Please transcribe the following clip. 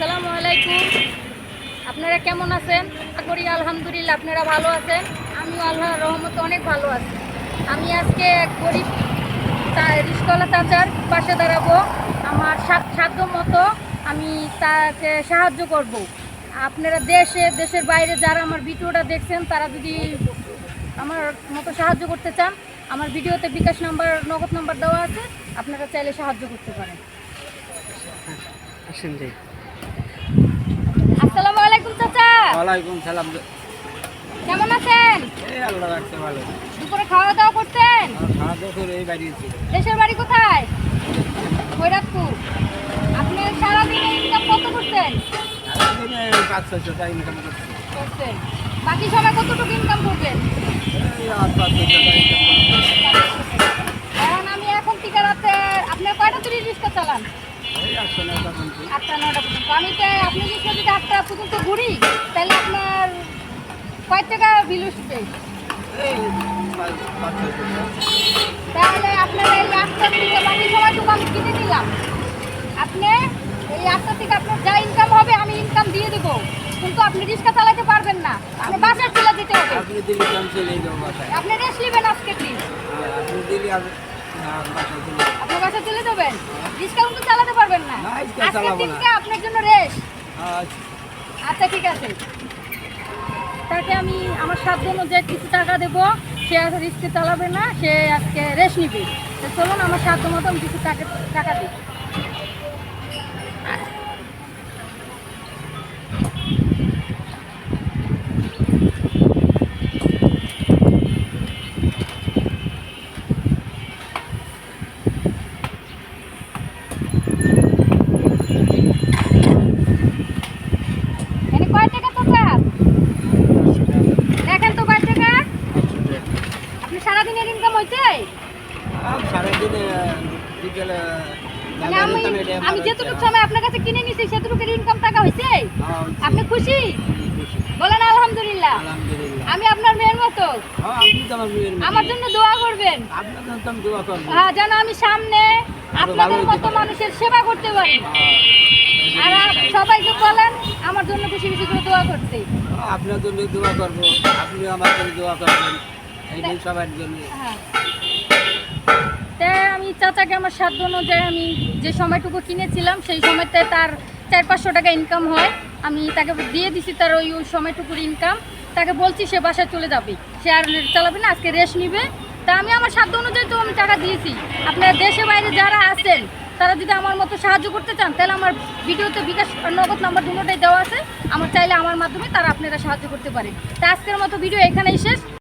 আসসালামু আলাইকুম। আপনারা কেমন আছেন? আশা করি আলহামদুলিল্লাহ আপনারা ভালো আছেন। আমিও আল্লাহর রহমতে অনেক ভালো আছি। আমি আজকে এক গরিব রিস্কওয়ালা চাচার পাশে দাঁড়াবো। আমার সাধ্য মতো আমি তাকে সাহায্য করব। আপনারা দেশের বাইরে যারা আমার ভিডিওটা দেখছেন তারা যদি আমার মতো সাহায্য করতে চান, আমার ভিডিওতে বিকাশ নাম্বার, নগদ নাম্বার দেওয়া আছে, আপনারা চাইলে সাহায্য করতে পারেন। আসসালামু আলাইকুম চাচা। ওয়ালাইকুম সালাম। কেমন আছেন? এই আল্লাহ রাখতে ভালো। দুপুরে খাওয়া দাওয়া করছেন? খাওয়া দাওয়া করে এই বাড়ি এসেছি। দেশের বাড়ি কোথায়? খৈরাতপুর। আপনি সারাদিনে ইনকাম কত করছেন? সারাদিনে 500-600 টাকা ইনকাম করছেন। বাকি সময় কতটুকু ইনকাম করবেন? এই 800-500 টাকা ইনকাম করছি। কারণ আমি এখন থেকে রাতে আপনি কয়টা থেকে রিক্সা চালান? এই 800-900 পর্যন্ত। 8টা-9টা পর্যন্ত। আমি চাই আপনি রিক্সা যদি 8টা পর্যন্ত ঘুরি তাহলে আপনার কয় টাকা বিল উঠবে? এই 500-600 টাকা। তাহলে আপনার এই 8টা থেকে বাকি সময়টুকু আমি কিনে নিলাম। আপনি এই 8টা থেকে আপনার যা ইনকাম হবে আমি ইনকাম দিয়ে দেবো, কিন্তু আপনি রিক্সা চালাতে পারবেন না। আপনি বাসায় চলে যেতে হবে। আপনি দিলে আমি চলে যাবো বাসায়। আপনি রেস্ট নেবেন আজকে কি? আপনি দিলে আমি বাসায় চলে যাবো। আপনার বাসায় চলে যাবেন? রিক্সা কিন্তু চালাতে পারবেন না। না, রিক্সা আজকের চালাবো না। দিনকে আপনার জন্য রেস্ট। আচ্ছা। আচ্ছা ঠিক আছে। তাকে আমি আমার সাধ্য অনুযায়ী কিছু টাকা দেবো, সে আজ রিক্সা চালাবে না, সে আজকে রেস্ট নিবে। তো চলুন আমার সাধ্য মতো আমি কিছু টাকা দিই। এনে কয় টাকা তো স্যার? দেখেন তো কয় টাকা? আপনি সারাদিনের ইনকাম হয়েছে? সারাদিনে বিকেলে মানে আমি যেটুকু সময় আপনার কাছে কিনে নিছি সেটুকুর ইনকাম টাকা হয়েছে? আপনি খুশি? বলেন আলহামদুলিল্লাহ। আলহামদুলিল্লাহ। আমি আপনার মেয়ের মতো। আপনি তো আমার মেয়ের মতো। আমার জন্য দোয়া করবেন। আপনার জন্য তো আমি দোয়া করবো। হ্যাঁ, যেন আমি সামনে আপনাদের মতো মানুষের সেবা করতে পারি। আর সবাইকে বলেন আমার জন্য খুশি খুশি করে দোয়া করতে। আপনার জন্য দোয়া করবো, আপনি আমার জন্য দোয়া করবেন, এই দিন সবার জন্য। হ্যাঁ, তাই আমি চাচাকে আমার সাধ্য অনুযায়ী আমি যে সময়টুকু কিনেছিলাম সেই সময়তে তার 400-500 টাকা ইনকাম হয়। আমি তাকে দিয়ে দিছি তার ওই সময়টুকুর ইনকাম। তাকে বলছি সে বাসায় চলে যাবে, সে আর চালাবে না, আজকে রেস্ট নিবে। তা আমি আমার সাধ্য অনুযায়ী তো আমি টাকা দিয়েছি। আপনারা দেশে বাইরে যারা আছেন তারা যদি আমার মতো সাহায্য করতে চান তাহলে আমার ভিডিওতে বিকাশ নগদ নাম্বার দুটোটাই দেওয়া আছে, আমার চাইলে আমার মাধ্যমে তারা আপনারা সাহায্য করতে পারে। তা আজকের মতো ভিডিও এখানেই শেষ।